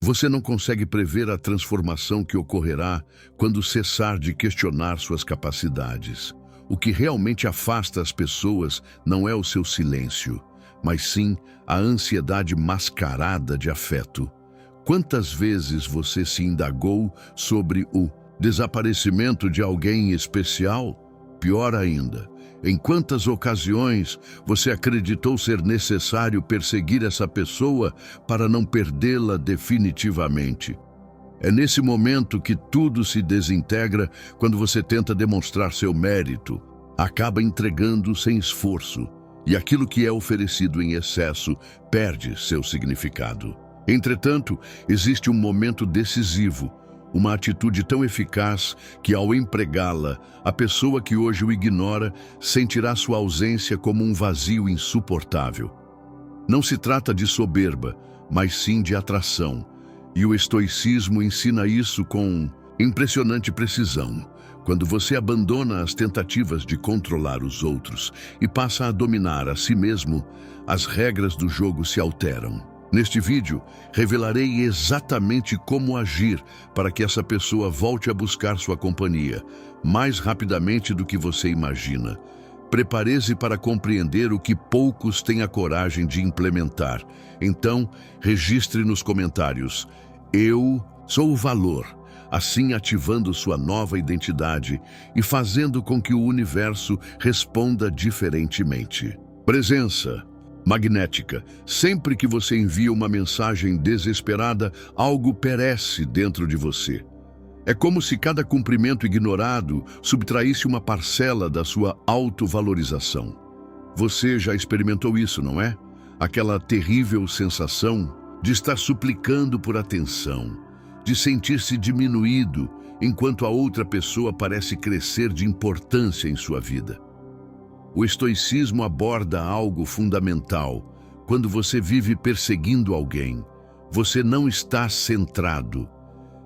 Você não consegue prever a transformação que ocorrerá quando cessar de questionar suas capacidades. O que realmente afasta as pessoas não é o seu silêncio, mas sim a ansiedade mascarada de afeto. Quantas vezes você se indagou sobre o desaparecimento de alguém especial? Pior ainda, em quantas ocasiões você acreditou ser necessário perseguir essa pessoa para não perdê-la definitivamente? É nesse momento que tudo se desintegra quando você tenta demonstrar seu mérito, acaba entregando sem esforço, e aquilo que é oferecido em excesso perde seu significado. Entretanto, existe um momento decisivo, uma atitude tão eficaz que, ao empregá-la, a pessoa que hoje o ignora sentirá sua ausência como um vazio insuportável. Não se trata de soberba, mas sim de atração, e o estoicismo ensina isso com impressionante precisão. Quando você abandona as tentativas de controlar os outros e passa a dominar a si mesmo, as regras do jogo se alteram. Neste vídeo, revelarei exatamente como agir para que essa pessoa volte a buscar sua companhia, mais rapidamente do que você imagina. Prepare-se para compreender o que poucos têm a coragem de implementar. Então, registre nos comentários: "Eu sou o valor", assim ativando sua nova identidade e fazendo com que o universo responda diferentemente. Presença magnética. Sempre que você envia uma mensagem desesperada, algo perece dentro de você. É como se cada cumprimento ignorado subtraísse uma parcela da sua autovalorização. Você já experimentou isso, não é? Aquela terrível sensação de estar suplicando por atenção, de sentir-se diminuído enquanto a outra pessoa parece crescer de importância em sua vida. O estoicismo aborda algo fundamental. Quando você vive perseguindo alguém, você não está centrado.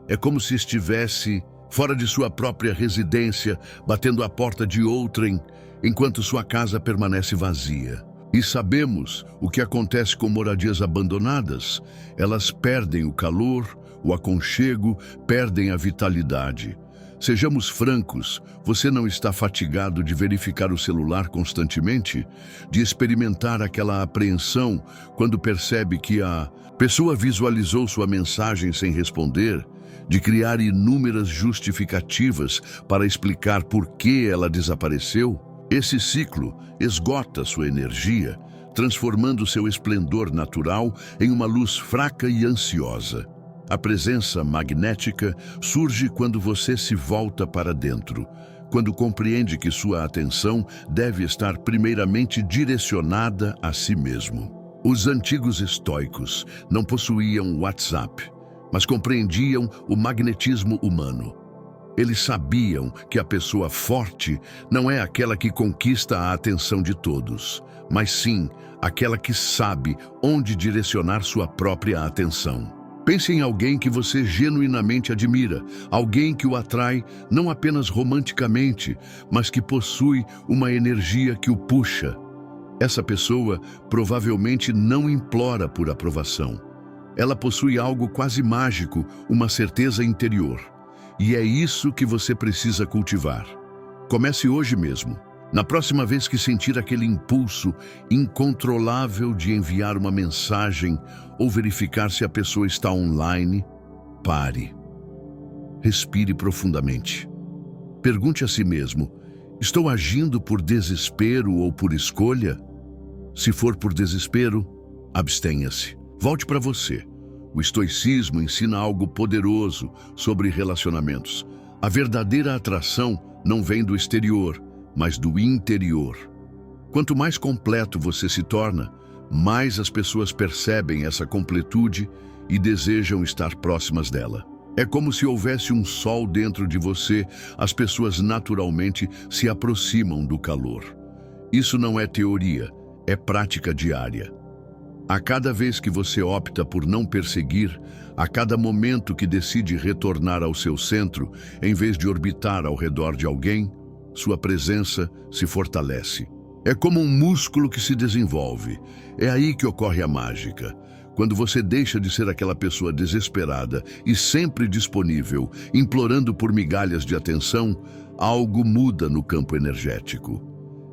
É como se estivesse fora de sua própria residência, batendo à porta de outrem, enquanto sua casa permanece vazia. E sabemos o que acontece com moradias abandonadas. Elas perdem o calor, o aconchego, perdem a vitalidade. Sejamos francos, você não está fatigado de verificar o celular constantemente? De experimentar aquela apreensão quando percebe que a pessoa visualizou sua mensagem sem responder? De criar inúmeras justificativas para explicar por que ela desapareceu? Esse ciclo esgota sua energia, transformando seu esplendor natural em uma luz fraca e ansiosa. A presença magnética surge quando você se volta para dentro, quando compreende que sua atenção deve estar primeiramente direcionada a si mesmo. Os antigos estoicos não possuíam WhatsApp, mas compreendiam o magnetismo humano. Eles sabiam que a pessoa forte não é aquela que conquista a atenção de todos, mas sim aquela que sabe onde direcionar sua própria atenção. Pense em alguém que você genuinamente admira, alguém que o atrai não apenas romanticamente, mas que possui uma energia que o puxa. Essa pessoa provavelmente não implora por aprovação. Ela possui algo quase mágico, uma certeza interior. E é isso que você precisa cultivar. Comece hoje mesmo. Na próxima vez que sentir aquele impulso incontrolável de enviar uma mensagem ou verificar se a pessoa está online, pare. Respire profundamente. Pergunte a si mesmo: estou agindo por desespero ou por escolha? Se for por desespero, abstenha-se. Volte para você. O estoicismo ensina algo poderoso sobre relacionamentos. A verdadeira atração não vem do exterior, mas do interior. Quanto mais completo você se torna, mais as pessoas percebem essa completude e desejam estar próximas dela. É como se houvesse um sol dentro de você, as pessoas naturalmente se aproximam do calor. Isso não é teoria, é prática diária. A cada vez que você opta por não perseguir, a cada momento que decide retornar ao seu centro, em vez de orbitar ao redor de alguém, sua presença se fortalece. É como um músculo que se desenvolve. É aí que ocorre a mágica. Quando você deixa de ser aquela pessoa desesperada e sempre disponível, implorando por migalhas de atenção, algo muda no campo energético.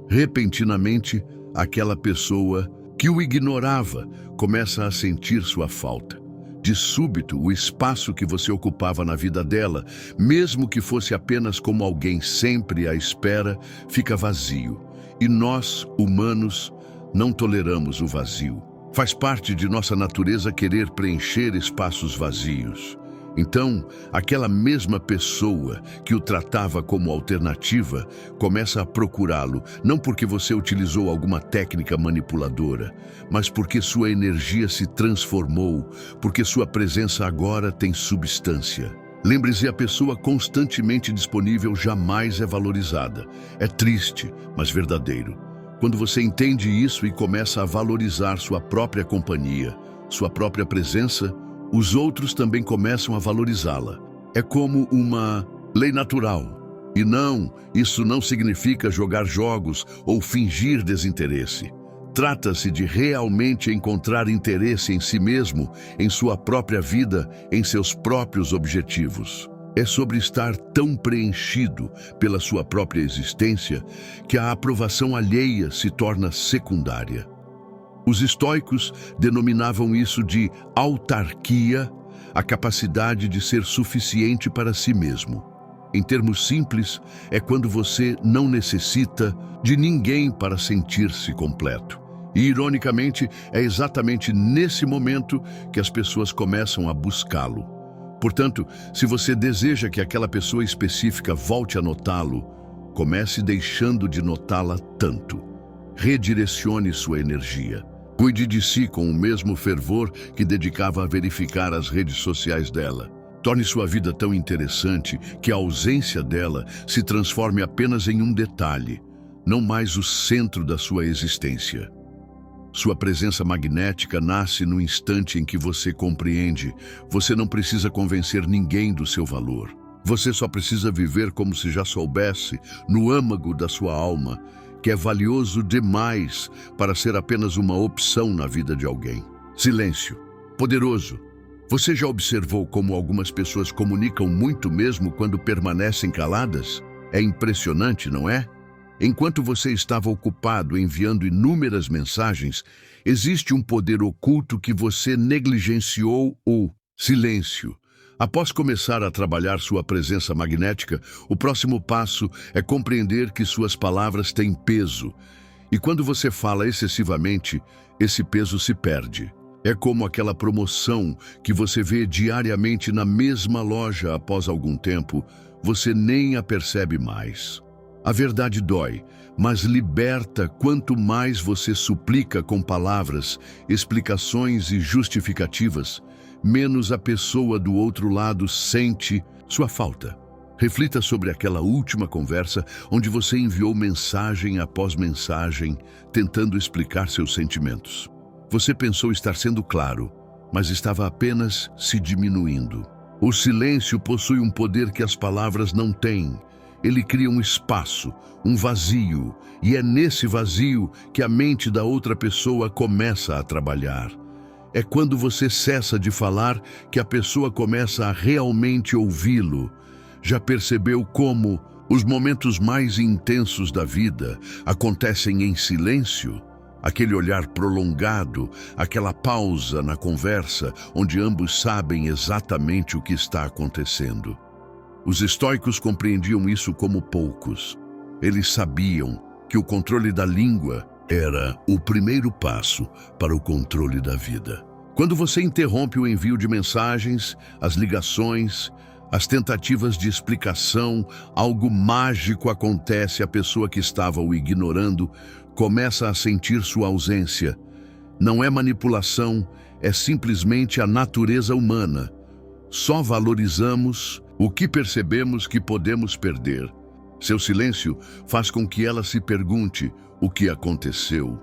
Repentinamente, aquela pessoa que o ignorava começa a sentir sua falta. De súbito, o espaço que você ocupava na vida dela, mesmo que fosse apenas como alguém sempre à espera, fica vazio. E nós, humanos, não toleramos o vazio. Faz parte de nossa natureza querer preencher espaços vazios. Então, aquela mesma pessoa que o tratava como alternativa começa a procurá-lo, não porque você utilizou alguma técnica manipuladora, mas porque sua energia se transformou, porque sua presença agora tem substância. Lembre-se, a pessoa constantemente disponível jamais é valorizada. É triste, mas verdadeiro. Quando você entende isso e começa a valorizar sua própria companhia, sua própria presença, os outros também começam a valorizá-la. É como uma lei natural. E não, isso não significa jogar jogos ou fingir desinteresse. Trata-se de realmente encontrar interesse em si mesmo, em sua própria vida, em seus próprios objetivos. É sobre estar tão preenchido pela sua própria existência que a aprovação alheia se torna secundária. Os estoicos denominavam isso de autarquia, a capacidade de ser suficiente para si mesmo. Em termos simples, é quando você não necessita de ninguém para sentir-se completo. E, ironicamente, é exatamente nesse momento que as pessoas começam a buscá-lo. Portanto, se você deseja que aquela pessoa específica volte a notá-lo, comece deixando de notá-la tanto. Redirecione sua energia. Cuide de si com o mesmo fervor que dedicava a verificar as redes sociais dela. Torne sua vida tão interessante que a ausência dela se transforme apenas em um detalhe, não mais o centro da sua existência. Sua presença magnética nasce no instante em que você compreende. Você não precisa convencer ninguém do seu valor. Você só precisa viver como se já soubesse, no âmago da sua alma, que é valioso demais para ser apenas uma opção na vida de alguém. Silêncio. Poderoso. Você já observou como algumas pessoas comunicam muito mesmo quando permanecem caladas? É impressionante, não é? Enquanto você estava ocupado enviando inúmeras mensagens, existe um poder oculto que você negligenciou: o silêncio. Após começar a trabalhar sua presença magnética, o próximo passo é compreender que suas palavras têm peso. E quando você fala excessivamente, esse peso se perde. É como aquela promoção que você vê diariamente na mesma loja. Após algum tempo, você nem a percebe mais. A verdade dói, mas liberta quanto mais você suplica com palavras, explicações e justificativas, menos a pessoa do outro lado sente sua falta. Reflita sobre aquela última conversa onde você enviou mensagem após mensagem, tentando explicar seus sentimentos. Você pensou estar sendo claro, mas estava apenas se diminuindo. O silêncio possui um poder que as palavras não têm. Ele cria um espaço, um vazio, e é nesse vazio que a mente da outra pessoa começa a trabalhar. É quando você cessa de falar que a pessoa começa a realmente ouvi-lo. Já percebeu como os momentos mais intensos da vida acontecem em silêncio? Aquele olhar prolongado, aquela pausa na conversa onde ambos sabem exatamente o que está acontecendo. Os estoicos compreendiam isso como poucos. Eles sabiam que o controle da língua era o primeiro passo para o controle da vida. Quando você interrompe o envio de mensagens, as ligações, as tentativas de explicação, algo mágico acontece. A pessoa que estava o ignorando começa a sentir sua ausência. Não é manipulação, é simplesmente a natureza humana. Só valorizamos o que percebemos que podemos perder. Seu silêncio faz com que ela se pergunte o que aconteceu.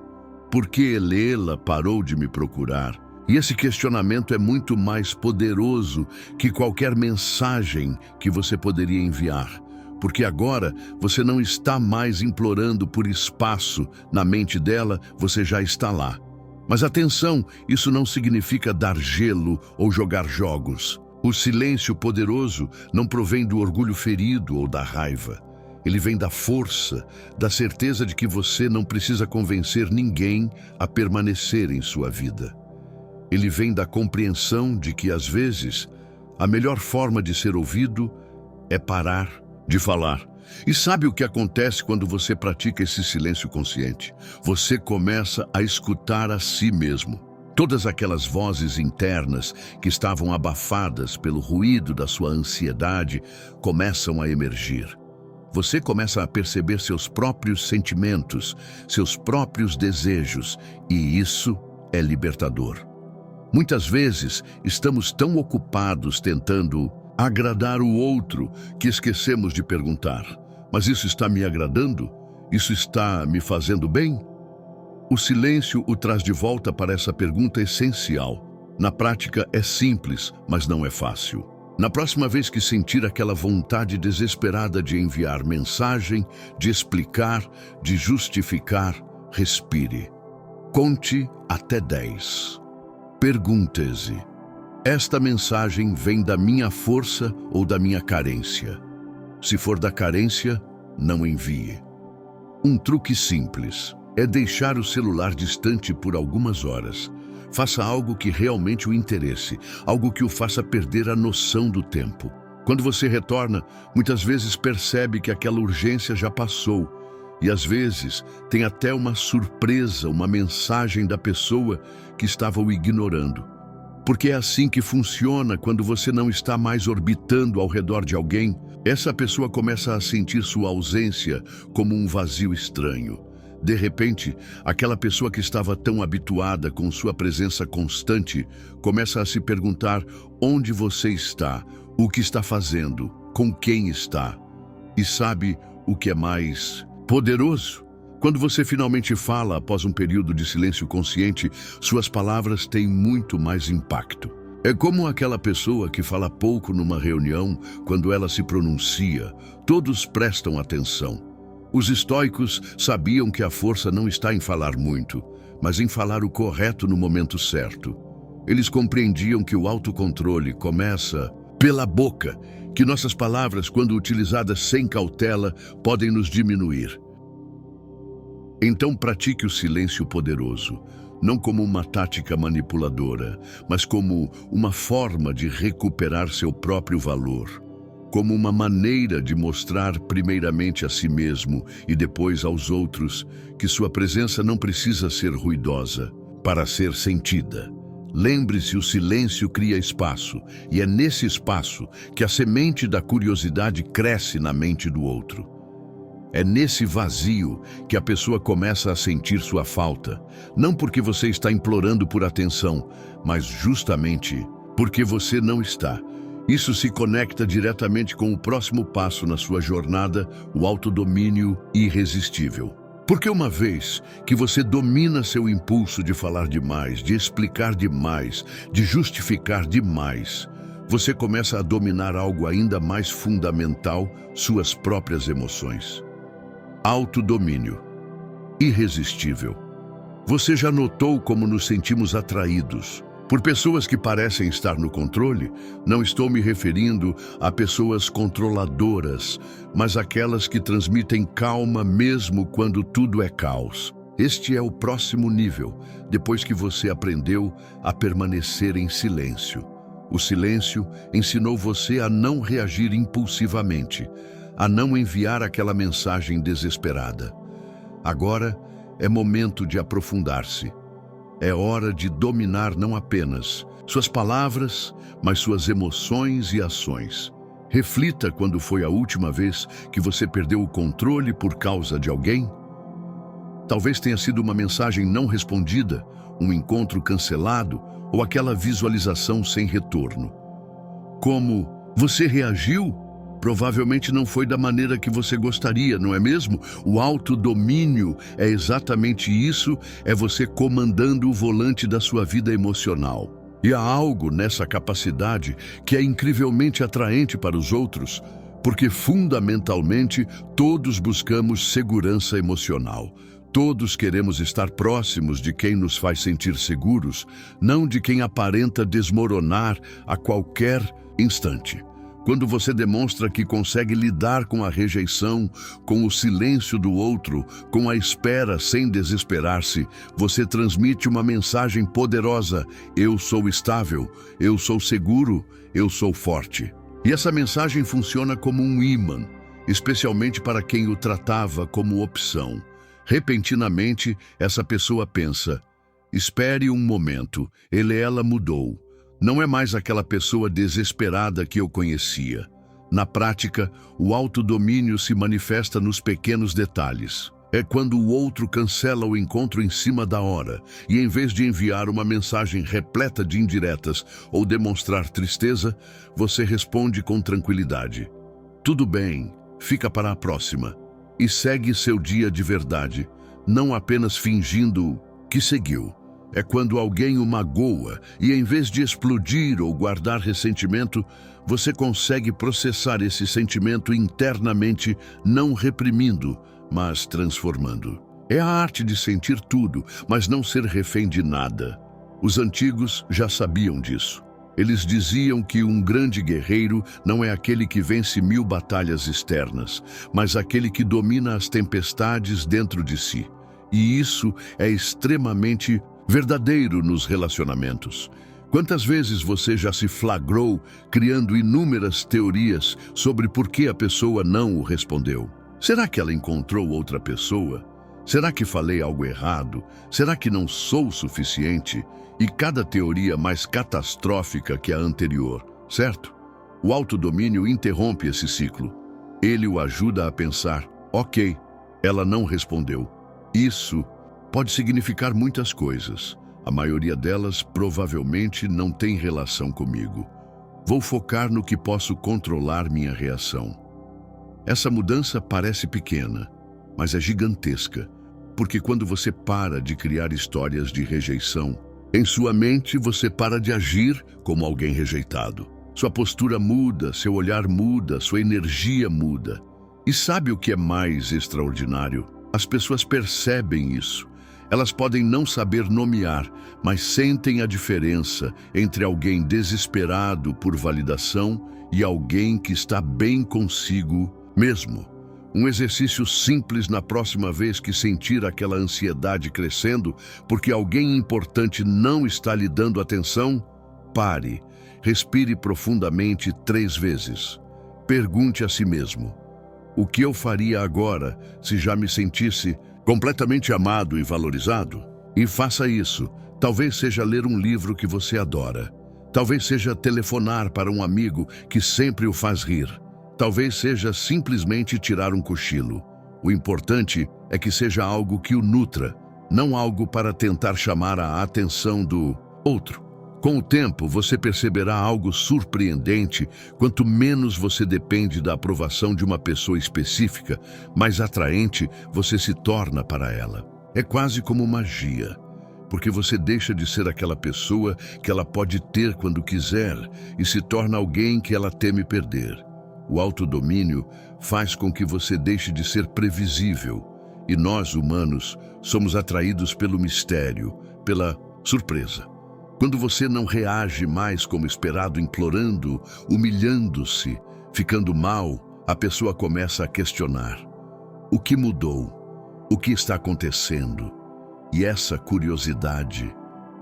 Por que Elela parou de me procurar? E esse questionamento é muito mais poderoso que qualquer mensagem que você poderia enviar. Porque agora você não está mais implorando por espaço na mente dela, você já está lá. Mas atenção, isso não significa dar gelo ou jogar jogos. O silêncio poderoso não provém do orgulho ferido ou da raiva. Ele vem da força, da certeza de que você não precisa convencer ninguém a permanecer em sua vida. Ele vem da compreensão de que, às vezes, a melhor forma de ser ouvido é parar de falar. E sabe o que acontece quando você pratica esse silêncio consciente? Você começa a escutar a si mesmo. Todas aquelas vozes internas que estavam abafadas pelo ruído da sua ansiedade começam a emergir. Você começa a perceber seus próprios sentimentos, seus próprios desejos, e isso é libertador. Muitas vezes estamos tão ocupados tentando agradar o outro que esquecemos de perguntar: mas isso está me agradando? Isso está me fazendo bem? O silêncio o traz de volta para essa pergunta essencial. Na prática é simples, mas não é fácil. Na próxima vez que sentir aquela vontade desesperada de enviar mensagem, de explicar, de justificar, respire. Conte até 10. Pergunte-se: esta mensagem vem da minha força ou da minha carência? Se for da carência, não envie. Um truque simples é deixar o celular distante por algumas horas. Faça algo que realmente o interesse, algo que o faça perder a noção do tempo. Quando você retorna, muitas vezes percebe que aquela urgência já passou. E às vezes tem até uma surpresa, uma mensagem da pessoa que estava o ignorando. Porque é assim que funciona quando você não está mais orbitando ao redor de alguém. Essa pessoa começa a sentir sua ausência como um vazio estranho. De repente, aquela pessoa que estava tão habituada com sua presença constante começa a se perguntar onde você está, o que está fazendo, com quem está. E sabe o que é mais poderoso? Quando você finalmente fala após um período de silêncio consciente, suas palavras têm muito mais impacto. É como aquela pessoa que fala pouco numa reunião, quando ela se pronuncia, todos prestam atenção. Os estoicos sabiam que a força não está em falar muito, mas em falar o correto no momento certo. Eles compreendiam que o autocontrole começa pela boca, que nossas palavras, quando utilizadas sem cautela, podem nos diminuir. Então pratique o silêncio poderoso, não como uma tática manipuladora, mas como uma forma de recuperar seu próprio valor, como uma maneira de mostrar primeiramente a si mesmo e depois aos outros que sua presença não precisa ser ruidosa para ser sentida. Lembre-se, o silêncio cria espaço, e é nesse espaço que a semente da curiosidade cresce na mente do outro. É nesse vazio que a pessoa começa a sentir sua falta, não porque você está implorando por atenção, mas justamente porque você não está. Isso se conecta diretamente com o próximo passo na sua jornada, o autodomínio irresistível. Porque uma vez que você domina seu impulso de falar demais, de explicar demais, de justificar demais, você começa a dominar algo ainda mais fundamental, suas próprias emoções. Autodomínio irresistível. Você já notou como nos sentimos atraídos por pessoas que parecem estar no controle? Não estou me referindo a pessoas controladoras, mas aquelas que transmitem calma mesmo quando tudo é caos. Este é o próximo nível, depois que você aprendeu a permanecer em silêncio. O silêncio ensinou você a não reagir impulsivamente, a não enviar aquela mensagem desesperada. Agora é momento de aprofundar-se. É hora de dominar não apenas suas palavras, mas suas emoções e ações. Reflita quando foi a última vez que você perdeu o controle por causa de alguém. Talvez tenha sido uma mensagem não respondida, um encontro cancelado ou aquela visualização sem retorno. Como você reagiu? Provavelmente não foi da maneira que você gostaria, não é mesmo? O autodomínio é exatamente isso, é você comandando o volante da sua vida emocional. E há algo nessa capacidade que é incrivelmente atraente para os outros, porque fundamentalmente todos buscamos segurança emocional. Todos queremos estar próximos de quem nos faz sentir seguros, não de quem aparenta desmoronar a qualquer instante. Quando você demonstra que consegue lidar com a rejeição, com o silêncio do outro, com a espera sem desesperar-se, você transmite uma mensagem poderosa: eu sou estável, eu sou seguro, eu sou forte. E essa mensagem funciona como um ímã, especialmente para quem o tratava como opção. Repentinamente, essa pessoa pensa: espere um momento, ela mudou. Não é mais aquela pessoa desesperada que eu conhecia. Na prática, o autodomínio se manifesta nos pequenos detalhes. É quando o outro cancela o encontro em cima da hora e, em vez de enviar uma mensagem repleta de indiretas ou demonstrar tristeza, você responde com tranquilidade: tudo bem, fica para a próxima. E segue seu dia de verdade, não apenas fingindo que seguiu. É quando alguém o magoa e, em vez de explodir ou guardar ressentimento, você consegue processar esse sentimento internamente, não reprimindo, mas transformando. É a arte de sentir tudo, mas não ser refém de nada. Os antigos já sabiam disso. Eles diziam que um grande guerreiro não é aquele que vence 1000 batalhas externas, mas aquele que domina as tempestades dentro de si. E isso é extremamente verdadeiro nos relacionamentos. Quantas vezes você já se flagrou criando inúmeras teorias sobre por que a pessoa não o respondeu? Será que ela encontrou outra pessoa? Será que falei algo errado? Será que não sou suficiente? E cada teoria mais catastrófica que a anterior, certo? O autodomínio interrompe esse ciclo. Ele o ajuda a pensar: ok, ela não respondeu. Isso pode significar muitas coisas. A maioria delas provavelmente não tem relação comigo. Vou focar no que posso controlar minha reação. Essa mudança parece pequena, mas é gigantesca, porque quando você para de criar histórias de rejeição, em sua mente você para de agir como alguém rejeitado. Sua postura muda, seu olhar muda, sua energia muda. E sabe o que é mais extraordinário? As pessoas percebem isso. Elas podem não saber nomear, mas sentem a diferença entre alguém desesperado por validação e alguém que está bem consigo mesmo. Um exercício simples na próxima vez que sentir aquela ansiedade crescendo porque alguém importante não está lhe dando atenção: pare, respire profundamente 3 vezes. Pergunte a si mesmo: o que eu faria agora se já me sentisse completamente amado e valorizado? E faça isso. Talvez seja ler um livro que você adora. Talvez seja telefonar para um amigo que sempre o faz rir. Talvez seja simplesmente tirar um cochilo. O importante é que seja algo que o nutra, não algo para tentar chamar a atenção do outro. Com o tempo, você perceberá algo surpreendente. Quanto menos você depende da aprovação de uma pessoa específica, mais atraente você se torna para ela. É quase como magia, porque você deixa de ser aquela pessoa que ela pode ter quando quiser e se torna alguém que ela teme perder. O autodomínio faz com que você deixe de ser previsível, e nós, humanos, somos atraídos pelo mistério, pela surpresa. Quando você não reage mais como esperado, implorando, humilhando-se, ficando mal, a pessoa começa a questionar: o que mudou? O que está acontecendo? E essa curiosidade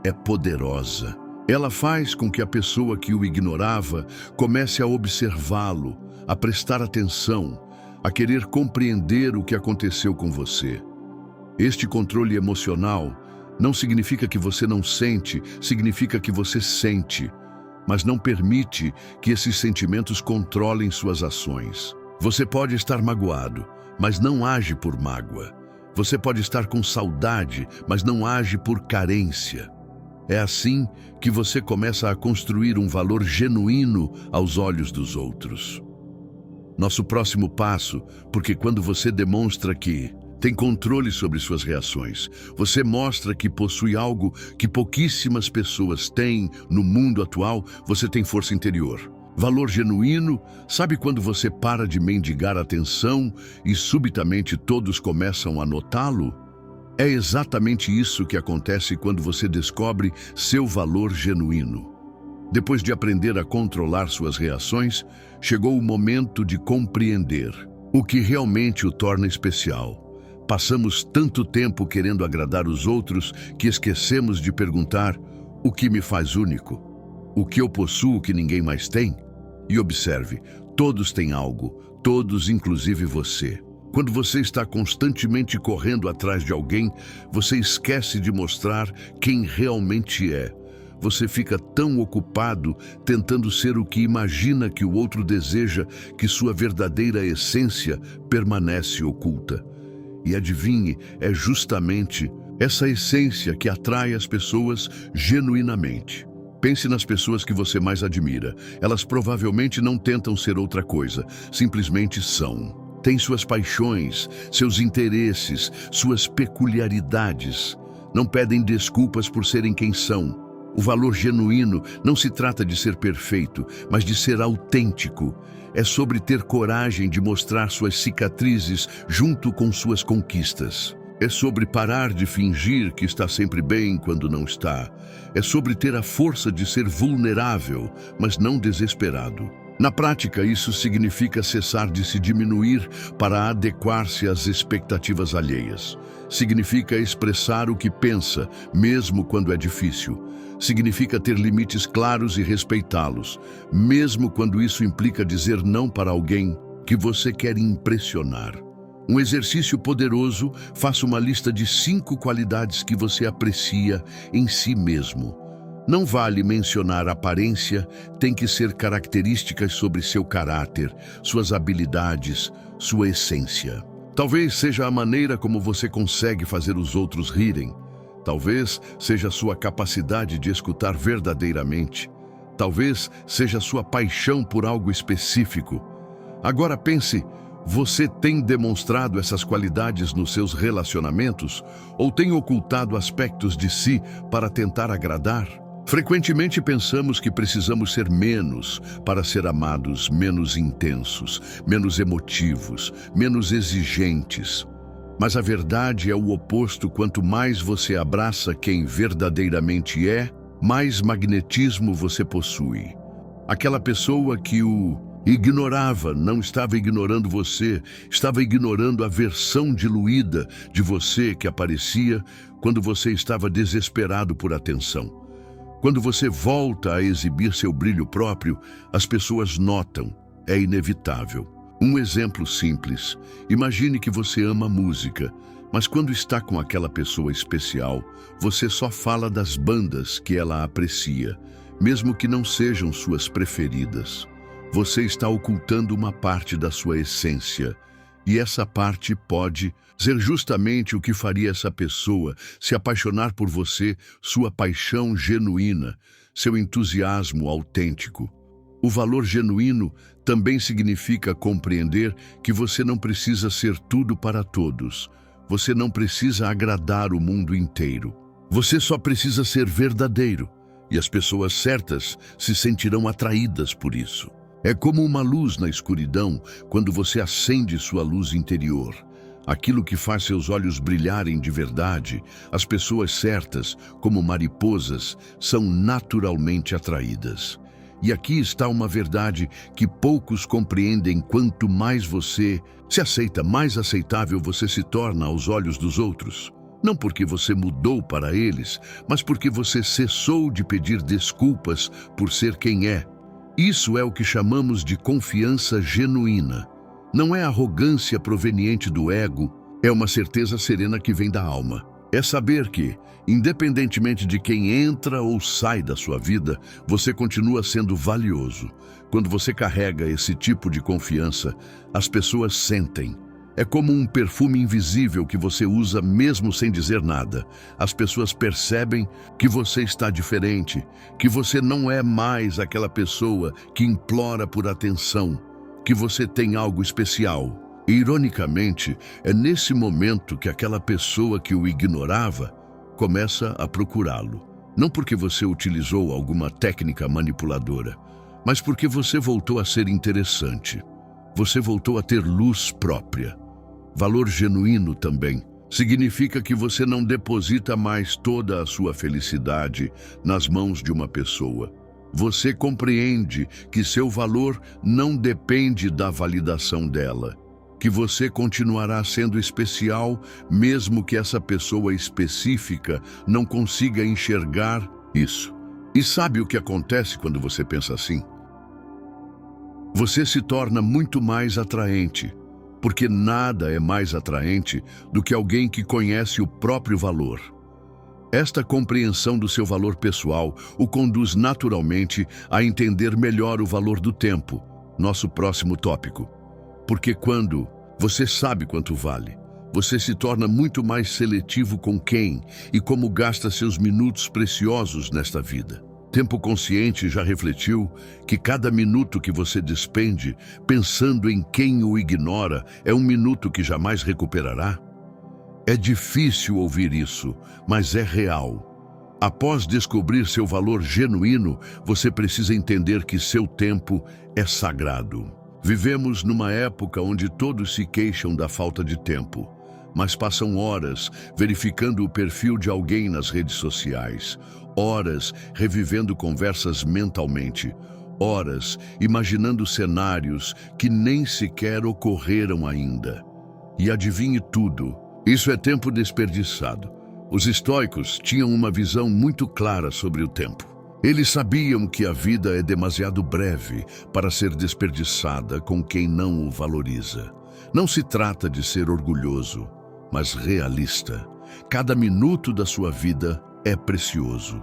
é poderosa. Ela faz com que a pessoa que o ignorava comece a observá-lo, a prestar atenção, a querer compreender o que aconteceu com você. Este controle emocional não significa que você não sente, significa que você sente, mas não permite que esses sentimentos controlem suas ações. Você pode estar magoado, mas não age por mágoa. Você pode estar com saudade, mas não age por carência. É assim que você começa a construir um valor genuíno aos olhos dos outros. Nosso próximo passo, porque quando você demonstra que tem controle sobre suas reações, você mostra que possui algo que pouquíssimas pessoas têm no mundo atual. Você tem força interior. Valor genuíno, sabe quando você para de mendigar atenção e subitamente todos começam a notá-lo? É exatamente isso que acontece quando você descobre seu valor genuíno. Depois de aprender a controlar suas reações, chegou o momento de compreender o que realmente o torna especial. Passamos tanto tempo querendo agradar os outros que esquecemos de perguntar: o que me faz único? O que eu possuo que ninguém mais tem? E observe, todos têm algo, todos, inclusive você. Quando você está constantemente correndo atrás de alguém, você esquece de mostrar quem realmente é. Você fica tão ocupado tentando ser o que imagina que o outro deseja que sua verdadeira essência permanece oculta. E adivinhe, é justamente essa essência que atrai as pessoas genuinamente. Pense nas pessoas que você mais admira. Elas provavelmente não tentam ser outra coisa, simplesmente são. Têm suas paixões, seus interesses, suas peculiaridades. Não pedem desculpas por serem quem são. O valor genuíno não se trata de ser perfeito, mas de ser autêntico. É sobre ter coragem de mostrar suas cicatrizes junto com suas conquistas. É sobre parar de fingir que está sempre bem quando não está. É sobre ter a força de ser vulnerável, mas não desesperado. Na prática, isso significa cessar de se diminuir para adequar-se às expectativas alheias. Significa expressar o que pensa, mesmo quando é difícil. Significa ter limites claros e respeitá-los, mesmo quando isso implica dizer não para alguém que você quer impressionar. Um exercício poderoso: faça uma lista de 5 qualidades que você aprecia em si mesmo. Não vale mencionar aparência, tem que ser características sobre seu caráter, suas habilidades, sua essência. Talvez seja a maneira como você consegue fazer os outros rirem. Talvez seja a sua capacidade de escutar verdadeiramente. Talvez seja a sua paixão por algo específico. Agora pense, você tem demonstrado essas qualidades nos seus relacionamentos ou tem ocultado aspectos de si para tentar agradar? Frequentemente pensamos que precisamos ser menos para ser amados, menos intensos, menos emotivos, menos exigentes. Mas a verdade é o oposto. Quanto mais você abraça quem verdadeiramente é, mais magnetismo você possui. Aquela pessoa que o ignorava não estava ignorando você, estava ignorando a versão diluída de você que aparecia quando você estava desesperado por atenção. Quando você volta a exibir seu brilho próprio, as pessoas notam, é inevitável. Um exemplo simples: imagine que você ama música, mas quando está com aquela pessoa especial, você só fala das bandas que ela aprecia, mesmo que não sejam suas preferidas. Você está ocultando uma parte da sua essência, e essa parte pode ser justamente o que faria essa pessoa se apaixonar por você, sua paixão genuína, seu entusiasmo autêntico. O valor genuíno também significa compreender que você não precisa ser tudo para todos. Você não precisa agradar o mundo inteiro. Você só precisa ser verdadeiro, e as pessoas certas se sentirão atraídas por isso. É como uma luz na escuridão quando você acende sua luz interior. Aquilo que faz seus olhos brilharem de verdade. As pessoas certas, como mariposas, são naturalmente atraídas. E aqui está uma verdade que poucos compreendem: quanto mais você se aceita, mais aceitável você se torna aos olhos dos outros. Não porque você mudou para eles, mas porque você cessou de pedir desculpas por ser quem é. Isso é o que chamamos de confiança genuína. Não é arrogância proveniente do ego, é uma certeza serena que vem da alma. É saber que, independentemente de quem entra ou sai da sua vida, você continua sendo valioso. Quando você carrega esse tipo de confiança, as pessoas sentem. É como um perfume invisível que você usa mesmo sem dizer nada. As pessoas percebem que você está diferente, que você não é mais aquela pessoa que implora por atenção, que você tem algo especial. E, ironicamente, é nesse momento que aquela pessoa que o ignorava começa a procurá-lo. Não porque você utilizou alguma técnica manipuladora, mas porque você voltou a ser interessante. Você voltou a ter luz própria. Valor genuíno também Significa que você não deposita mais toda a sua felicidade nas mãos de uma pessoa. Você compreende que seu valor não depende da validação dela, que você continuará sendo especial mesmo que essa pessoa específica não consiga enxergar isso. E sabe o que acontece quando você pensa assim? Você se torna muito mais atraente, porque nada é mais atraente do que alguém que conhece o próprio valor. Esta compreensão do seu valor pessoal o conduz naturalmente a entender melhor o valor do tempo, nosso próximo tópico. Porque quando você sabe quanto vale, você se torna muito mais seletivo com quem e como gasta seus minutos preciosos nesta vida. Tempo Consciente já refletiu que cada minuto que você despende pensando em quem o ignora é um minuto que jamais recuperará? É difícil ouvir isso, mas é real. Após descobrir seu valor genuíno, você precisa entender que seu tempo é sagrado. Vivemos numa época onde todos se queixam da falta de tempo, mas passam horas verificando o perfil de alguém nas redes sociais, horas revivendo conversas mentalmente, horas imaginando cenários que nem sequer ocorreram ainda. E adivinhe tudo, isso é tempo desperdiçado. Os estoicos tinham uma visão muito clara sobre o tempo. Eles sabiam que a vida é demasiado breve para ser desperdiçada com quem não o valoriza. Não se trata de ser orgulhoso, mas realista. Cada minuto da sua vida é precioso.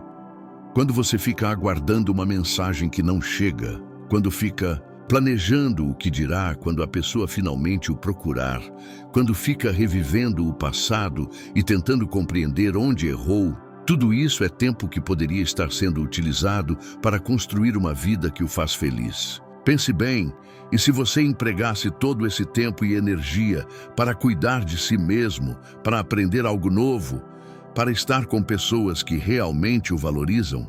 Quando você fica aguardando uma mensagem que não chega, quando fica planejando o que dirá quando a pessoa finalmente o procurar, quando fica revivendo o passado e tentando compreender onde errou, tudo isso é tempo que poderia estar sendo utilizado para construir uma vida que o faz feliz. Pense bem, e se você empregasse todo esse tempo e energia para cuidar de si mesmo, para aprender algo novo, para estar com pessoas que realmente o valorizam?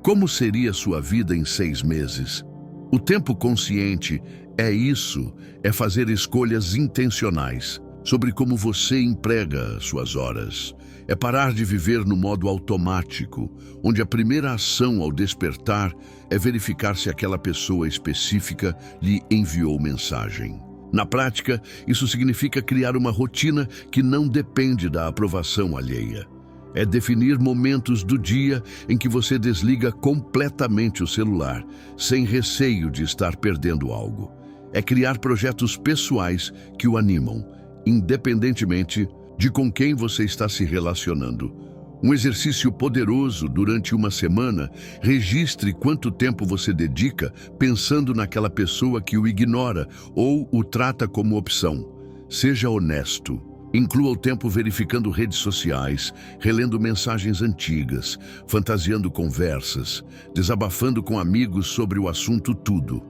Como seria sua vida em 6 meses? O tempo consciente é isso, é fazer escolhas intencionais sobre como você emprega suas horas. É parar de viver no modo automático, onde a primeira ação ao despertar é verificar se aquela pessoa específica lhe enviou mensagem. Na prática, isso significa criar uma rotina que não depende da aprovação alheia. É definir momentos do dia em que você desliga completamente o celular, sem receio de estar perdendo algo. É criar projetos pessoais que o animam, independentemente de com quem você está se relacionando. Um exercício poderoso durante uma semana, registre quanto tempo você dedica pensando naquela pessoa que o ignora ou o trata como opção. Seja honesto. Inclua o tempo verificando redes sociais, relendo mensagens antigas, fantasiando conversas, desabafando com amigos sobre o assunto tudo.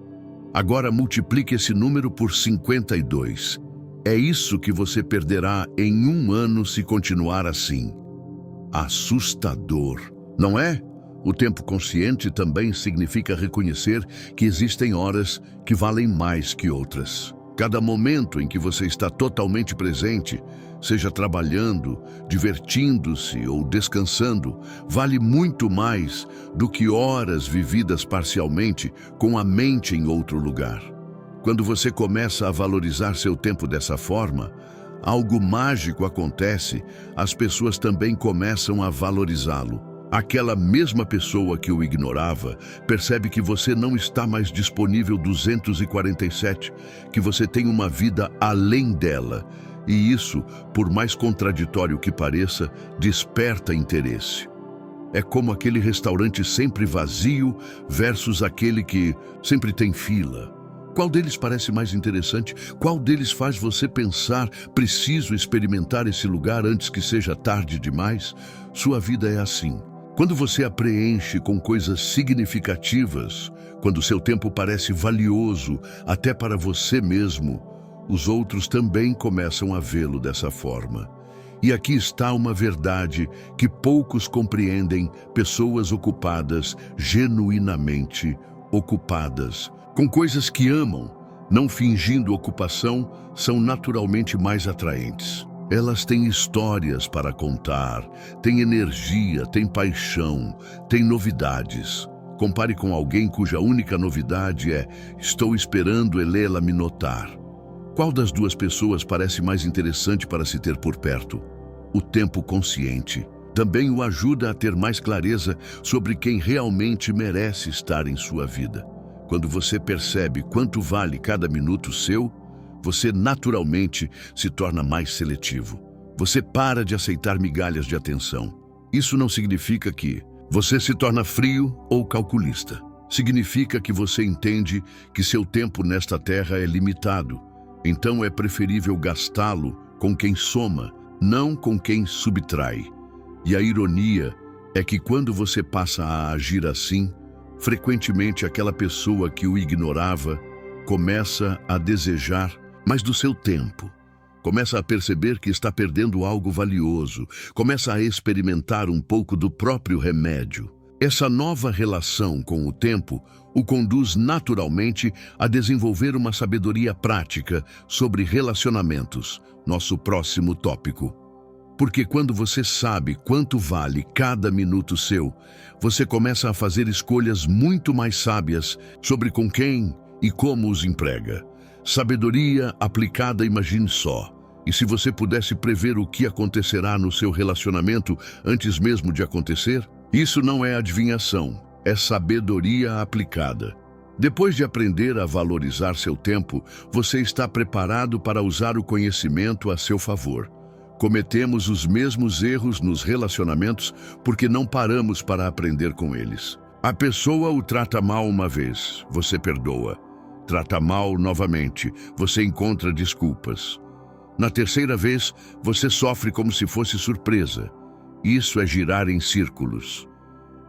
Agora multiplique esse número por 52. É isso que você perderá em 1 ano se continuar assim. Assustador, não é? O tempo consciente também significa reconhecer que existem horas que valem mais que outras. Cada momento em que você está totalmente presente, seja trabalhando, divertindo-se ou descansando, vale muito mais do que horas vividas parcialmente com a mente em outro lugar. Quando você começa a valorizar seu tempo dessa forma, algo mágico acontece, as pessoas também começam a valorizá-lo. Aquela mesma pessoa que o ignorava percebe que você não está mais disponível 247, que você tem uma vida além dela. E isso, por mais contraditório que pareça, desperta interesse. É como aquele restaurante sempre vazio versus aquele que sempre tem fila. Qual deles parece mais interessante? Qual deles faz você pensar, preciso experimentar esse lugar antes que seja tarde demais? Sua vida é assim. Quando você a preenche com coisas significativas, quando seu tempo parece valioso até para você mesmo, os outros também começam a vê-lo dessa forma. E aqui está uma verdade que poucos compreendem: pessoas ocupadas, genuinamente ocupadas, com coisas que amam, não fingindo ocupação, são naturalmente mais atraentes. Elas têm histórias para contar, têm energia, têm paixão, têm novidades. Compare com alguém cuja única novidade é: estou esperando Elela me notar. Qual das duas pessoas parece mais interessante para se ter por perto? O tempo consciente também o ajuda a ter mais clareza sobre quem realmente merece estar em sua vida. Quando você percebe quanto vale cada minuto seu, você naturalmente se torna mais seletivo. Você para de aceitar migalhas de atenção. Isso não significa que você se torna frio ou calculista. Significa que você entende que seu tempo nesta terra é limitado. Então é preferível gastá-lo com quem soma, não com quem subtrai. E a ironia é que quando você passa a agir assim, frequentemente aquela pessoa que o ignorava começa a desejar mais do seu tempo. Começa a perceber que está perdendo algo valioso. Começa a experimentar um pouco do próprio remédio. Essa nova relação com o tempo o conduz naturalmente a desenvolver uma sabedoria prática sobre relacionamentos, nosso próximo tópico. Porque quando você sabe quanto vale cada minuto seu, você começa a fazer escolhas muito mais sábias sobre com quem e como os emprega. Sabedoria aplicada, imagine só. E se você pudesse prever o que acontecerá no seu relacionamento antes mesmo de acontecer? Isso não é adivinhação, é sabedoria aplicada. Depois de aprender a valorizar seu tempo, você está preparado para usar o conhecimento a seu favor. Cometemos os mesmos erros nos relacionamentos porque não paramos para aprender com eles. A pessoa o trata mal uma vez, você perdoa. Trata mal novamente, você encontra desculpas. Na terceira vez, você sofre como se fosse surpresa. Isso é girar em círculos.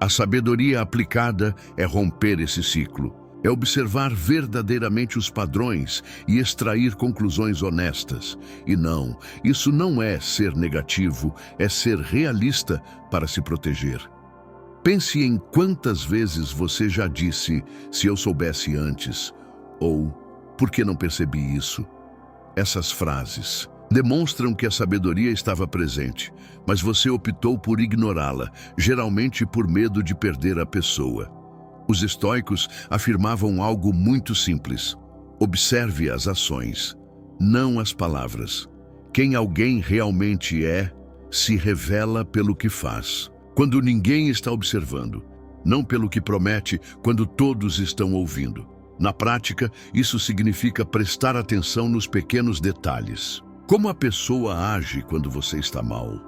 A sabedoria aplicada é romper esse ciclo. É observar verdadeiramente os padrões e extrair conclusões honestas. E não, isso não é ser negativo, é ser realista para se proteger. Pense em quantas vezes você já disse: se eu soubesse antes, ou por que não percebi isso? Essas frases demonstram que a sabedoria estava presente, mas você optou por ignorá-la, geralmente por medo de perder a pessoa. Os estoicos afirmavam algo muito simples: observe as ações, não as palavras. Quem alguém realmente é, se revela pelo que faz, quando ninguém está observando, não pelo que promete quando todos estão ouvindo. Na prática, isso significa prestar atenção nos pequenos detalhes. Como a pessoa age quando você está mal?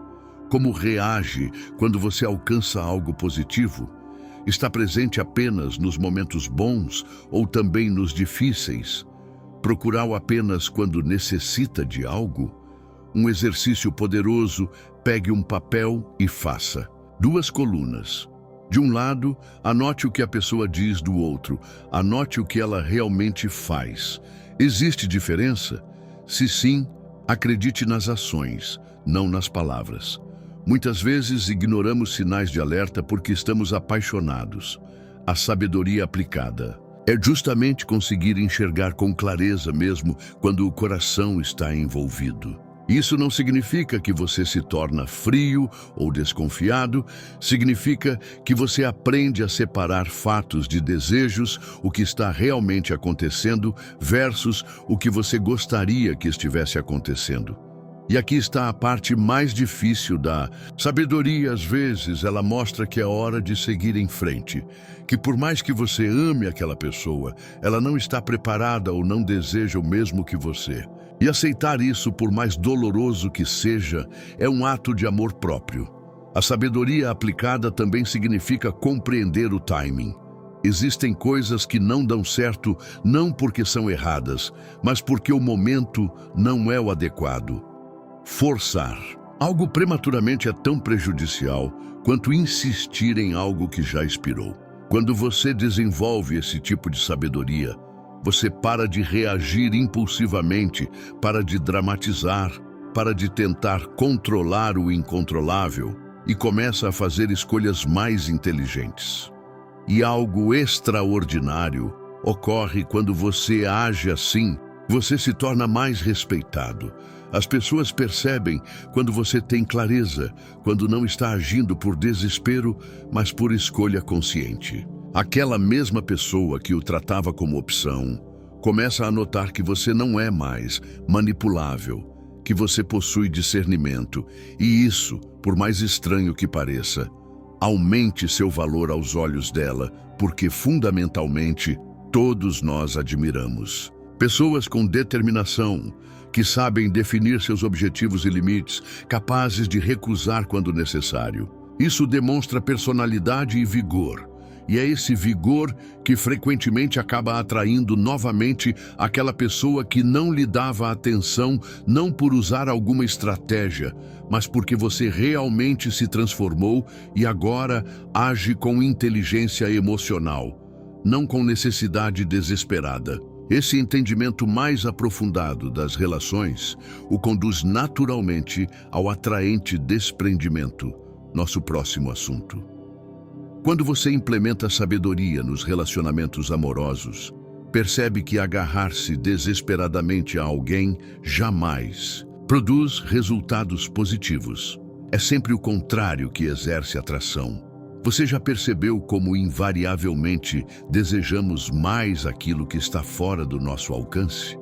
Como reage quando você alcança algo positivo? Está presente apenas nos momentos bons ou também nos difíceis? Procurar-o apenas quando necessita de algo? Um exercício poderoso: pegue um papel e faça. 2 colunas. De um lado, anote o que a pessoa diz, do outro, anote o que ela realmente faz. Existe diferença? Se sim, acredite nas ações, não nas palavras. Muitas vezes ignoramos sinais de alerta porque estamos apaixonados. A sabedoria aplicada é justamente conseguir enxergar com clareza mesmo quando o coração está envolvido. Isso não significa que você se torna frio ou desconfiado, significa que você aprende a separar fatos de desejos, o que está realmente acontecendo, versus o que você gostaria que estivesse acontecendo. E aqui está a parte mais difícil da sabedoria. Às vezes, ela mostra que é hora de seguir em frente, que por mais que você ame aquela pessoa, ela não está preparada ou não deseja o mesmo que você. E aceitar isso, por mais doloroso que seja, é um ato de amor próprio. A sabedoria aplicada também significa compreender o timing. Existem coisas que não dão certo não porque são erradas, mas porque o momento não é o adequado. Forçar algo prematuramente é tão prejudicial quanto insistir em algo que já expirou. Quando você desenvolve esse tipo de sabedoria, você para de reagir impulsivamente, para de dramatizar, para de tentar controlar o incontrolável e começa a fazer escolhas mais inteligentes. E algo extraordinário ocorre quando você age assim, Você se torna mais respeitado. As pessoas percebem quando você tem clareza, quando não está agindo por desespero, mas por escolha consciente. Aquela mesma pessoa que o tratava como opção começa a notar que você não é mais manipulável, que você possui discernimento, e isso, por mais estranho que pareça, aumente seu valor aos olhos dela, porque fundamentalmente todos nós admiramos. Pessoas com determinação, que sabem definir seus objetivos e limites, capazes de recusar quando necessário. Isso demonstra personalidade e vigor. E é esse vigor que frequentemente acaba atraindo novamente aquela pessoa que não lhe dava atenção, não por usar alguma estratégia, mas porque você realmente se transformou e agora age com inteligência emocional, não com necessidade desesperada. Esse entendimento mais aprofundado das relações o conduz naturalmente ao atraente desprendimento, nosso próximo assunto. Quando você implementa sabedoria nos relacionamentos amorosos, percebe que agarrar-se desesperadamente a alguém jamais produz resultados positivos. É sempre o contrário que exerce atração. Você já percebeu como invariavelmente desejamos mais aquilo que está fora do nosso alcance?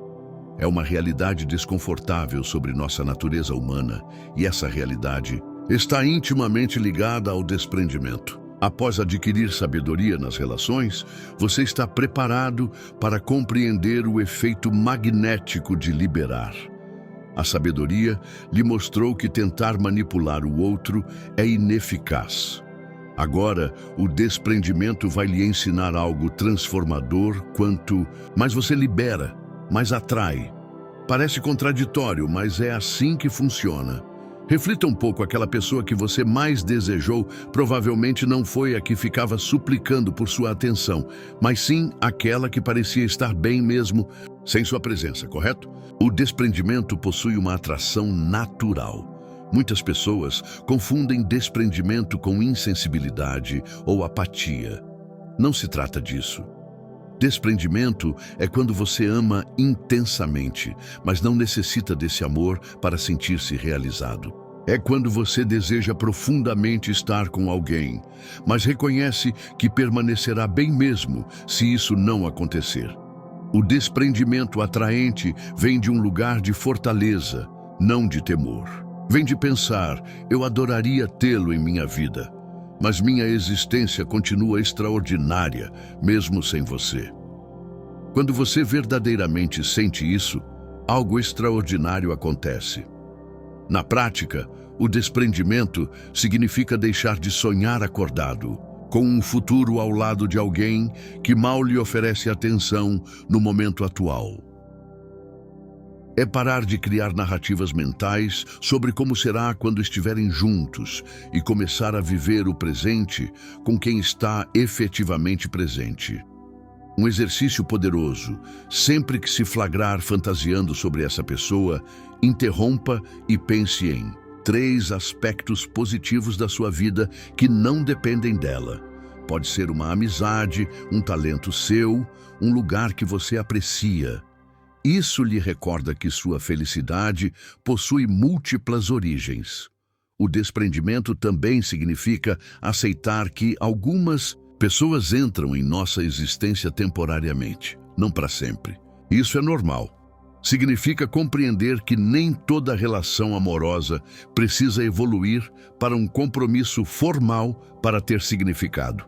É uma realidade desconfortável sobre nossa natureza humana, e essa realidade está intimamente ligada ao desprendimento. Após adquirir sabedoria nas relações, você está preparado para compreender o efeito magnético de liberar. A sabedoria lhe mostrou que tentar manipular o outro é ineficaz. Agora, o desprendimento vai lhe ensinar algo transformador. Quanto mais você libera, mais atrai. Parece contraditório, mas é assim que funciona. Reflita um pouco: aquela pessoa que você mais desejou provavelmente não foi a que ficava suplicando por sua atenção, mas sim aquela que parecia estar bem mesmo sem sua presença, correto? O desprendimento possui uma atração natural. Muitas pessoas confundem desprendimento com insensibilidade ou apatia. Não se trata disso. Desprendimento é quando você ama intensamente, mas não necessita desse amor para sentir-se realizado. É quando você deseja profundamente estar com alguém, mas reconhece que permanecerá bem mesmo se isso não acontecer. O desprendimento atraente vem de um lugar de fortaleza, não de temor. Vem de pensar: eu adoraria tê-lo em minha vida, mas minha existência continua extraordinária, mesmo sem você. Quando você verdadeiramente sente isso, algo extraordinário acontece. Na prática, o desprendimento significa deixar de sonhar acordado, com um futuro ao lado de alguém que mal lhe oferece atenção no momento atual. É parar de criar narrativas mentais sobre como será quando estiverem juntos e começar a viver o presente com quem está efetivamente presente. Um exercício poderoso: sempre que se flagrar fantasiando sobre essa pessoa, interrompa e pense em 3 aspectos positivos da sua vida que não dependem dela. Pode ser uma amizade, um talento seu, um lugar que você aprecia. Isso lhe recorda que sua felicidade possui múltiplas origens. O desprendimento também significa aceitar que algumas pessoas entram em nossa existência temporariamente, não para sempre. Isso é normal. Significa compreender que nem toda relação amorosa precisa evoluir para um compromisso formal para ter significado.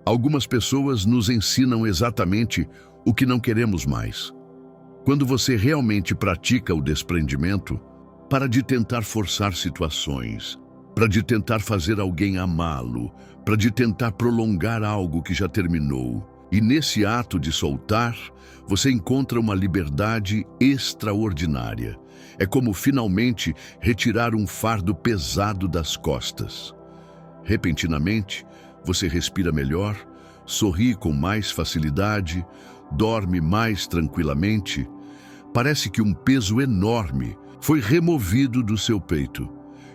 Algumas pessoas nos ensinam exatamente o que não queremos mais. Quando você realmente pratica o desprendimento, para de tentar forçar situações, para de tentar fazer alguém amá-lo, para de tentar prolongar algo que já terminou. E nesse ato de soltar, você encontra uma liberdade extraordinária. É como finalmente retirar um fardo pesado das costas. Repentinamente, você respira melhor, sorri com mais facilidade, dorme mais tranquilamente. Parece que um peso enorme foi removido do seu peito,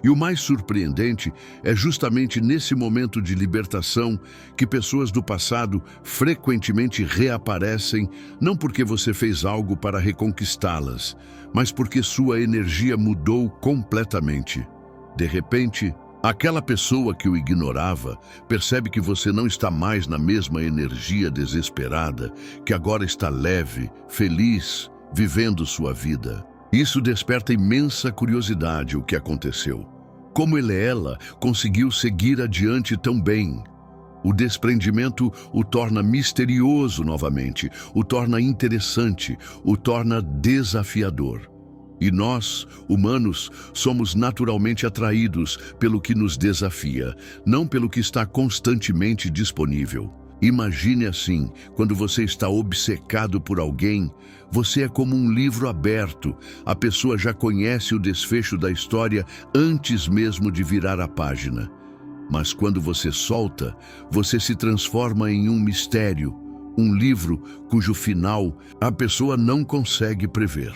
E o mais surpreendente é justamente nesse momento de libertação que pessoas do passado frequentemente reaparecem, não porque você fez algo para reconquistá-las, mas porque sua energia mudou completamente. De repente, aquela pessoa que o ignorava percebe que você não está mais na mesma energia desesperada, que agora está leve, feliz, vivendo sua vida. Isso desperta imensa curiosidade o que aconteceu. Como ela conseguiu seguir adiante tão bem? O desprendimento o torna misterioso novamente, o torna interessante, o torna desafiador. E nós, humanos, somos naturalmente atraídos pelo que nos desafia, não pelo que está constantemente disponível. Imagine assim, quando você está obcecado por alguém, você é como um livro aberto. A pessoa já conhece o desfecho da história antes mesmo de virar a página. Mas quando você solta, você se transforma em um mistério, um livro cujo final a pessoa não consegue prever.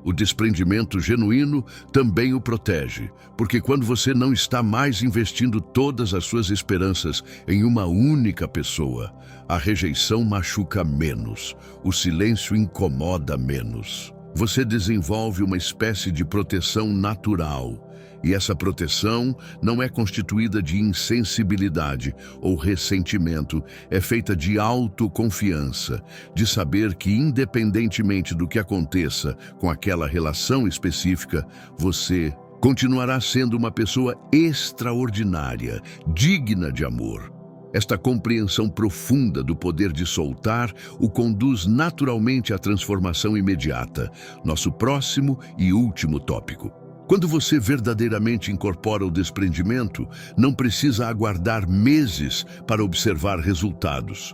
O desprendimento genuíno também o protege, porque quando você não está mais investindo todas as suas esperanças em uma única pessoa, a rejeição machuca menos, o silêncio incomoda menos. Você desenvolve uma espécie de proteção natural, e essa proteção não é constituída de insensibilidade ou ressentimento, é feita de autoconfiança, de saber que independentemente do que aconteça com aquela relação específica, você continuará sendo uma pessoa extraordinária, digna de amor. Esta compreensão profunda do poder de soltar o conduz naturalmente à transformação imediata, nosso próximo e último tópico. Quando você verdadeiramente incorpora o desprendimento, não precisa aguardar meses para observar resultados.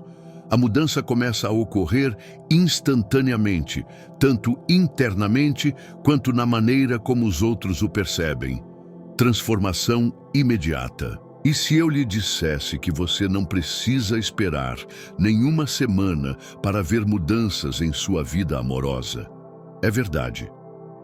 A mudança começa a ocorrer instantaneamente, tanto internamente quanto na maneira como os outros o percebem. Transformação imediata. E se eu lhe dissesse que você não precisa esperar nenhuma semana para ver mudanças em sua vida amorosa? É verdade.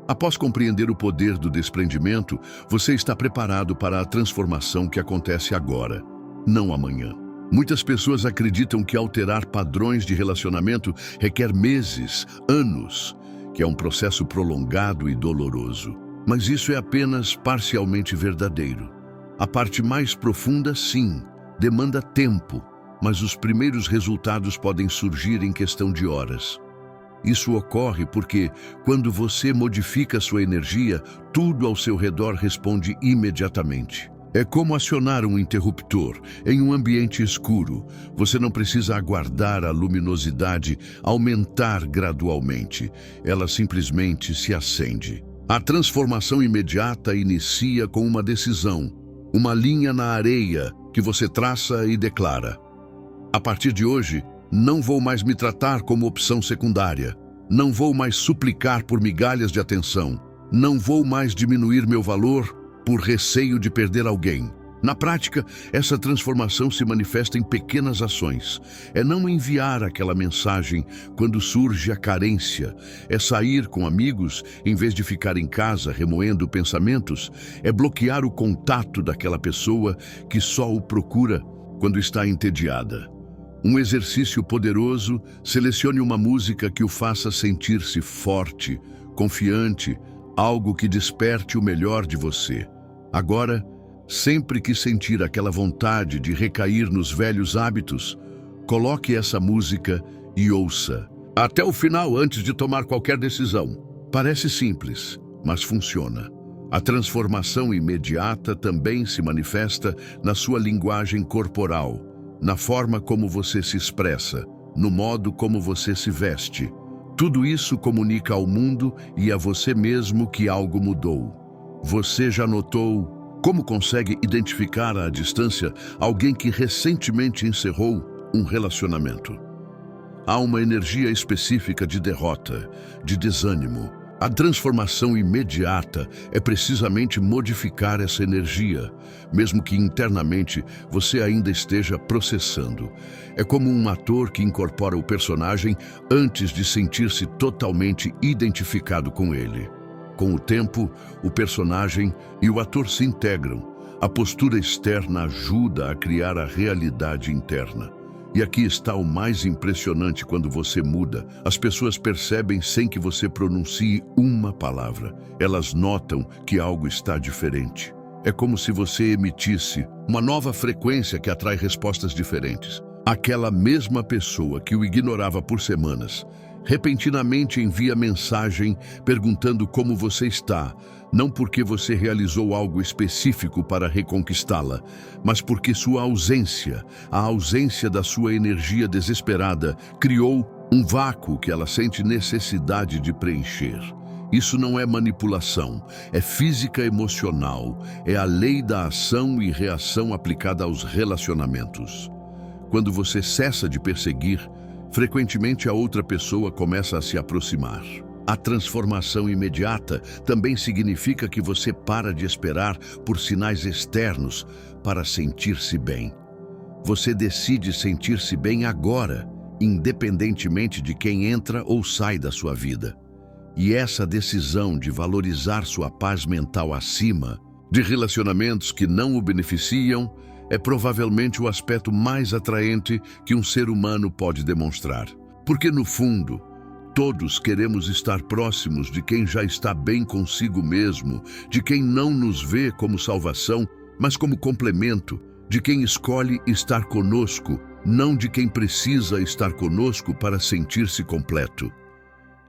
Após compreender o poder do desprendimento, você está preparado para a transformação que acontece agora, não amanhã. Muitas pessoas acreditam que alterar padrões de relacionamento requer meses, anos, que é um processo prolongado e doloroso. Mas isso é apenas parcialmente verdadeiro. A parte mais profunda, sim, demanda tempo, mas os primeiros resultados podem surgir em questão de horas. Isso ocorre porque, quando você modifica sua energia, tudo ao seu redor responde imediatamente. É como acionar um interruptor em um ambiente escuro. Você não precisa aguardar a luminosidade aumentar gradualmente. Ela simplesmente se acende. A transformação imediata inicia com uma decisão, uma linha na areia que você traça e declara: a partir de hoje, não vou mais me tratar como opção secundária. Não vou mais suplicar por migalhas de atenção. Não vou mais diminuir meu valor por receio de perder alguém. Na prática, essa transformação se manifesta em pequenas ações. É não enviar aquela mensagem quando surge a carência. É sair com amigos em vez de ficar em casa remoendo pensamentos. É bloquear o contato daquela pessoa que só o procura quando está entediada. Um exercício poderoso: selecione uma música que o faça sentir-se forte, confiante, algo que desperte o melhor de você. Agora, sempre que sentir aquela vontade de recair nos velhos hábitos, coloque essa música e ouça até o final antes de tomar qualquer decisão. Parece simples, mas funciona. A transformação imediata também se manifesta na sua linguagem corporal, na forma como você se expressa, no modo como você se veste. Tudo isso comunica ao mundo e a você mesmo que algo mudou. Você já notou como consegue identificar à distância alguém que recentemente encerrou um relacionamento? Há uma energia específica de derrota, de desânimo. A transformação imediata é precisamente modificar essa energia, mesmo que internamente você ainda esteja processando. É como um ator que incorpora o personagem antes de sentir-se totalmente identificado com ele. Com o tempo, o personagem e o ator se integram. A postura externa ajuda a criar a realidade interna. E aqui está o mais impressionante: quando você muda, as pessoas percebem sem que você pronuncie uma palavra. Elas notam que algo está diferente. É como se você emitisse uma nova frequência que atrai respostas diferentes. Aquela mesma pessoa que o ignorava por semanas, repentinamente envia mensagem perguntando como você está, não porque você realizou algo específico para reconquistá-la, mas porque sua ausência, a ausência da sua energia desesperada, criou um vácuo que ela sente necessidade de preencher. Isso não é manipulação, é física emocional, é a lei da ação e reação aplicada aos relacionamentos. Quando você cessa de perseguir, frequentemente a outra pessoa começa a se aproximar. A transformação imediata também significa que você para de esperar por sinais externos para sentir-se bem. Você decide sentir-se bem agora, independentemente de quem entra ou sai da sua vida. E essa decisão de valorizar sua paz mental acima de relacionamentos que não o beneficiam é provavelmente o aspecto mais atraente que um ser humano pode demonstrar. Porque, no fundo, todos queremos estar próximos de quem já está bem consigo mesmo, de quem não nos vê como salvação, mas como complemento, de quem escolhe estar conosco, não de quem precisa estar conosco para sentir-se completo.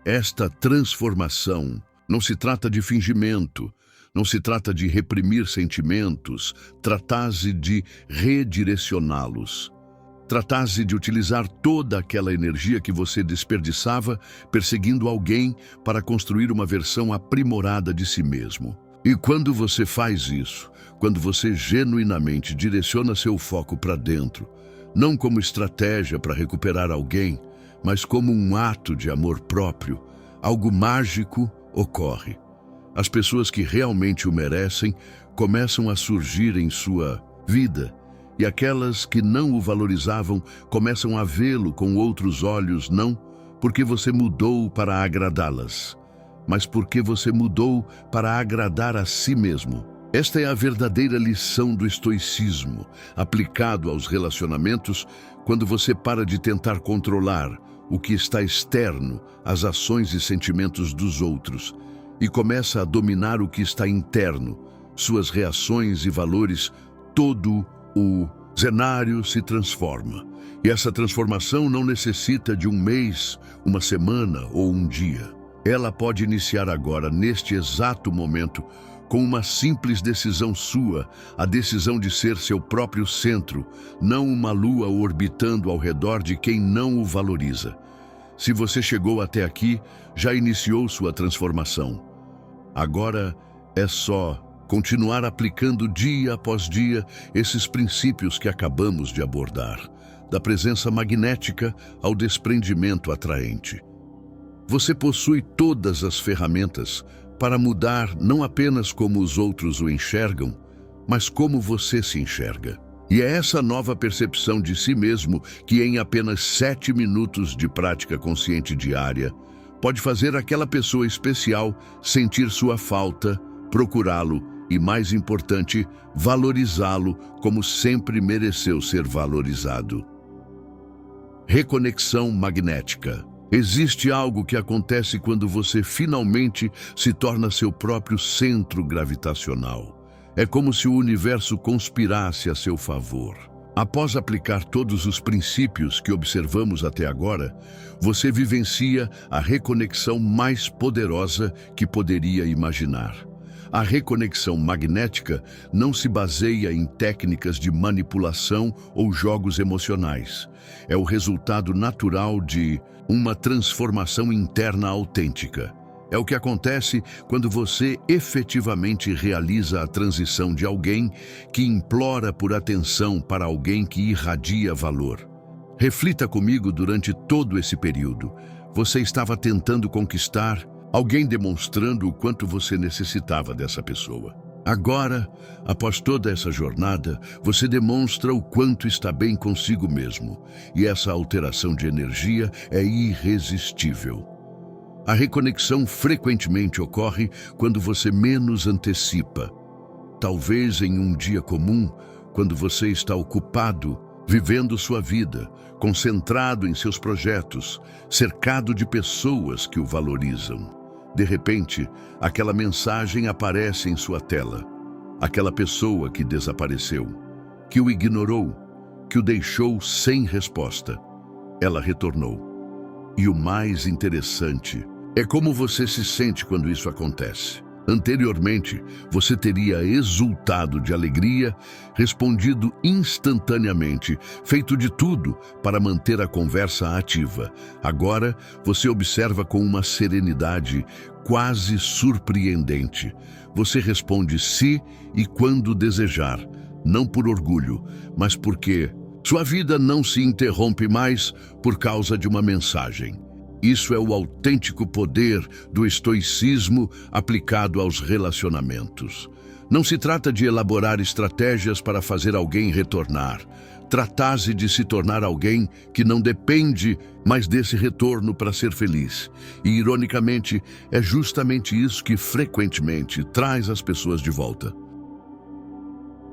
Esta transformação não se trata de fingimento, não se trata de reprimir sentimentos, trata-se de redirecioná-los. Trata-se de utilizar toda aquela energia que você desperdiçava perseguindo alguém para construir uma versão aprimorada de si mesmo. E quando você faz isso, quando você genuinamente direciona seu foco para dentro, não como estratégia para recuperar alguém, mas como um ato de amor próprio, algo mágico ocorre. As pessoas que realmente o merecem começam a surgir em sua vida, e aquelas que não o valorizavam começam a vê-lo com outros olhos, não porque você mudou para agradá-las, mas porque você mudou para agradar a si mesmo. Esta é a verdadeira lição do estoicismo, aplicado aos relacionamentos, quando você para de tentar controlar o que está externo, as ações e sentimentos dos outros, e começa a dominar o que está interno, suas reações e valores. Todo o cenário se transforma. E essa transformação não necessita de um mês, uma semana ou um dia. Ela pode iniciar agora, neste exato momento, com uma simples decisão sua, a decisão de ser seu próprio centro, não uma lua orbitando ao redor de quem não o valoriza. Se você chegou até aqui, já iniciou sua transformação. Agora é só continuar aplicando dia após dia esses princípios que acabamos de abordar, da presença magnética ao desprendimento atraente. Você possui todas as ferramentas para mudar não apenas como os outros o enxergam, mas como você se enxerga. E é essa nova percepção de si mesmo que, em apenas 7 minutos de prática consciente diária, pode fazer aquela pessoa especial sentir sua falta, procurá-lo e, mais importante, valorizá-lo como sempre mereceu ser valorizado. Reconexão magnética. Existe algo que acontece quando você finalmente se torna seu próprio centro gravitacional. É como se o universo conspirasse a seu favor. Após aplicar todos os princípios que observamos até agora, você vivencia a reconexão mais poderosa que poderia imaginar. A reconexão magnética não se baseia em técnicas de manipulação ou jogos emocionais. É o resultado natural de uma transformação interna autêntica. É o que acontece quando você efetivamente realiza a transição de alguém que implora por atenção para alguém que irradia valor. Reflita comigo durante todo esse período. Você estava tentando conquistar alguém, demonstrando o quanto você necessitava dessa pessoa. Agora, após toda essa jornada, você demonstra o quanto está bem consigo mesmo. E essa alteração de energia é irresistível. A reconexão frequentemente ocorre quando você menos antecipa. Talvez em um dia comum, quando você está ocupado, vivendo sua vida, concentrado em seus projetos, cercado de pessoas que o valorizam. De repente, aquela mensagem aparece em sua tela. Aquela pessoa que desapareceu, que o ignorou, que o deixou sem resposta. Ela retornou. E o mais interessante é como você se sente quando isso acontece. Anteriormente, você teria exultado de alegria, respondido instantaneamente, feito de tudo para manter a conversa ativa. Agora, você observa com uma serenidade quase surpreendente. Você responde se e quando desejar, não por orgulho, mas porque sua vida não se interrompe mais por causa de uma mensagem. Isso é o autêntico poder do estoicismo aplicado aos relacionamentos. Não se trata de elaborar estratégias para fazer alguém retornar. Trata-se de se tornar alguém que não depende mais desse retorno para ser feliz. E, ironicamente, é justamente isso que frequentemente traz as pessoas de volta.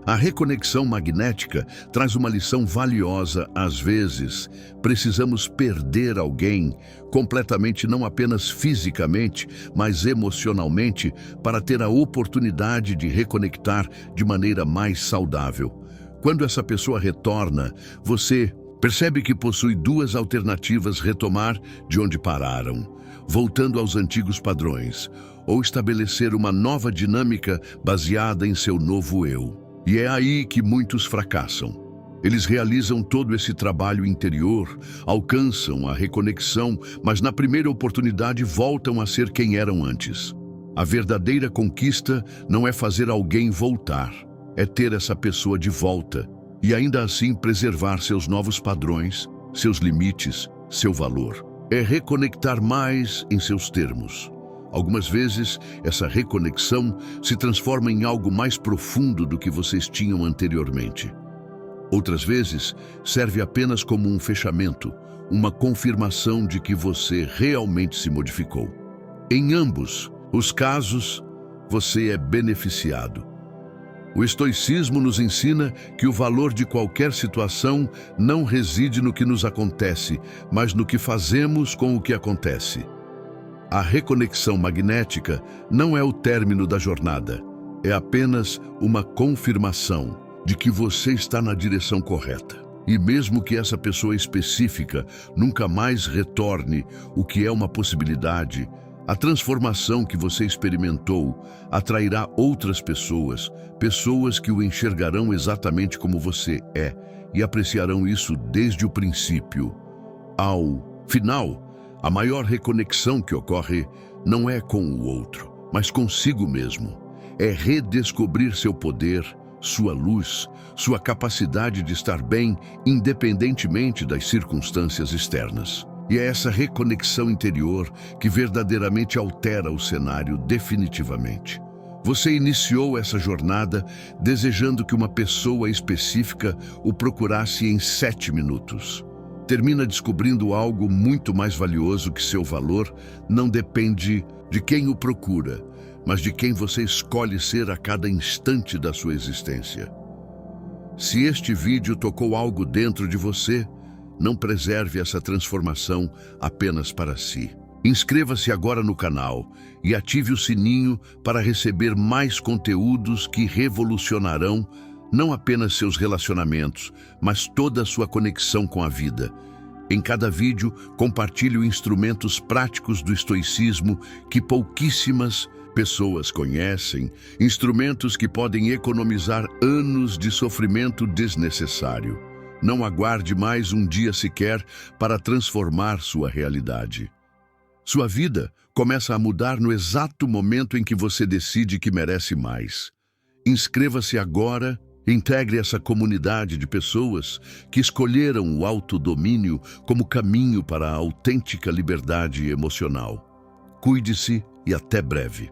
A reconexão magnética traz uma lição valiosa. Às vezes, precisamos perder alguém completamente, não apenas fisicamente, mas emocionalmente, para ter a oportunidade de reconectar de maneira mais saudável. Quando essa pessoa retorna, você percebe que possui duas alternativas: retomar de onde pararam, voltando aos antigos padrões, ou estabelecer uma nova dinâmica baseada em seu novo eu. E é aí que muitos fracassam. Eles realizam todo esse trabalho interior, alcançam a reconexão, mas na primeira oportunidade voltam a ser quem eram antes. A verdadeira conquista não é fazer alguém voltar, é ter essa pessoa de volta e ainda assim preservar seus novos padrões, seus limites, seu valor. É reconectar mais em seus termos. Algumas vezes, essa reconexão se transforma em algo mais profundo do que vocês tinham anteriormente. Outras vezes, serve apenas como um fechamento, uma confirmação de que você realmente se modificou. Em ambos os casos, você é beneficiado. O estoicismo nos ensina que o valor de qualquer situação não reside no que nos acontece, mas no que fazemos com o que acontece. A reconexão magnética não é o término da jornada, é apenas uma confirmação de que você está na direção correta. E mesmo que essa pessoa específica nunca mais retorne, o que é uma possibilidade, a transformação que você experimentou atrairá outras pessoas, pessoas que o enxergarão exatamente como você é e apreciarão isso desde o princípio. Ao final, a maior reconexão que ocorre não é com o outro, mas consigo mesmo. É redescobrir seu poder, sua luz, sua capacidade de estar bem, independentemente das circunstâncias externas. E é essa reconexão interior que verdadeiramente altera o cenário definitivamente. Você iniciou essa jornada desejando que uma pessoa específica o procurasse em 7 minutos. Termina descobrindo algo muito mais valioso: que seu valor não depende de quem o procura, mas de quem você escolhe ser a cada instante da sua existência. Se este vídeo tocou algo dentro de você, não preserve essa transformação apenas para si. Inscreva-se agora no canal e ative o sininho para receber mais conteúdos que revolucionarão não apenas seus relacionamentos, mas toda a sua conexão com a vida. Em cada vídeo, compartilho instrumentos práticos do estoicismo que pouquíssimas pessoas conhecem, instrumentos que podem economizar anos de sofrimento desnecessário. Não aguarde mais um dia sequer para transformar sua realidade. Sua vida começa a mudar no exato momento em que você decide que merece mais. Inscreva-se agora. Integre essa comunidade de pessoas que escolheram o autodomínio como caminho para a autêntica liberdade emocional. Cuide-se e até breve.